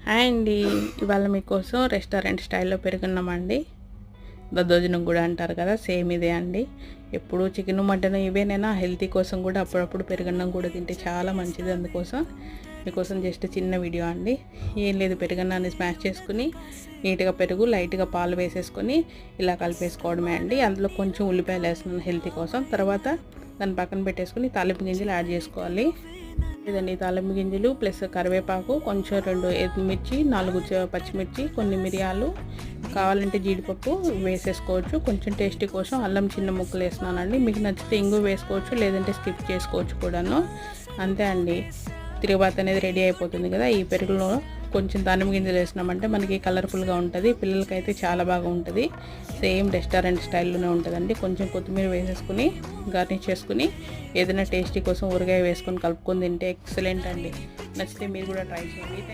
Hi అండి. ఇవాళ మీకోసం రెస్టారెంట్ స్టైల్లో పెరుగన్నం అండి. దద్దోజనం కూడా అంటారు కదా, సేమ్ ఇదే అండి. ఎప్పుడు చికెన్ మటన్ ఇవేనైనా హెల్తీ కోసం కూడా అప్పుడప్పుడు పెరుగన్నం కూడా తింటే చాలా మంచిది. అందుకోసం మీకోసం జస్ట్ చిన్న వీడియో అండి. ఏం లేదు, పెరుగన్నాన్ని స్మాష్ చేసుకుని నీట్గా పెరుగు లైట్గా పాలు వేసేసుకొని ఇలా కలిపేసుకోవడమే అండి. అందులో కొంచెం ఉల్లిపాయలు వేస్తున్నాను హెల్తీ కోసం. తర్వాత దాన్ని పక్కన పెట్టేసుకుని తాలింపు గింజలు యాడ్ చేసుకోవాలి. లేదండి, తాలింపు గింజలు ప్లస్ కరివేపాకు, కొంచెం 2 ఎండుమిర్చి, 4 పచ్చిమిర్చి, కొన్ని మిరియాలు, కావాలంటే జీడిపప్పు వేసేసుకోవచ్చు. కొంచెం టేస్టీ కోసం అల్లం చిన్న ముక్కలు వేస్తున్నానండి. మీకు నచ్చితే ఇంగు వేసుకోవచ్చు, లేదంటే స్కిప్ చేసుకోవచ్చు కూడాను. అంతే అండి, తిరుగుబాత్ అనేది రెడీ అయిపోతుంది కదా. ఈ పెరుగులో కొంచెం దానిమ్మ గింజలు వేసినామంటే మనకి కలర్ఫుల్గా ఉంటుంది. పిల్లలకైతే చాలా బాగా ఉంటుంది. సేమ్ రెస్టారెంట్ స్టైల్లోనే ఉంటుందండి. కొంచెం కొత్తిమీర వేసేసుకుని గార్నిష్ చేసుకుని ఏదైనా టేస్టీ కోసం ఊరగాయ వేసుకొని కలుపుకొని తింటే ఎక్సలెంట్ అండి. నచ్చితే మీరు కూడా ట్రై చేయండి.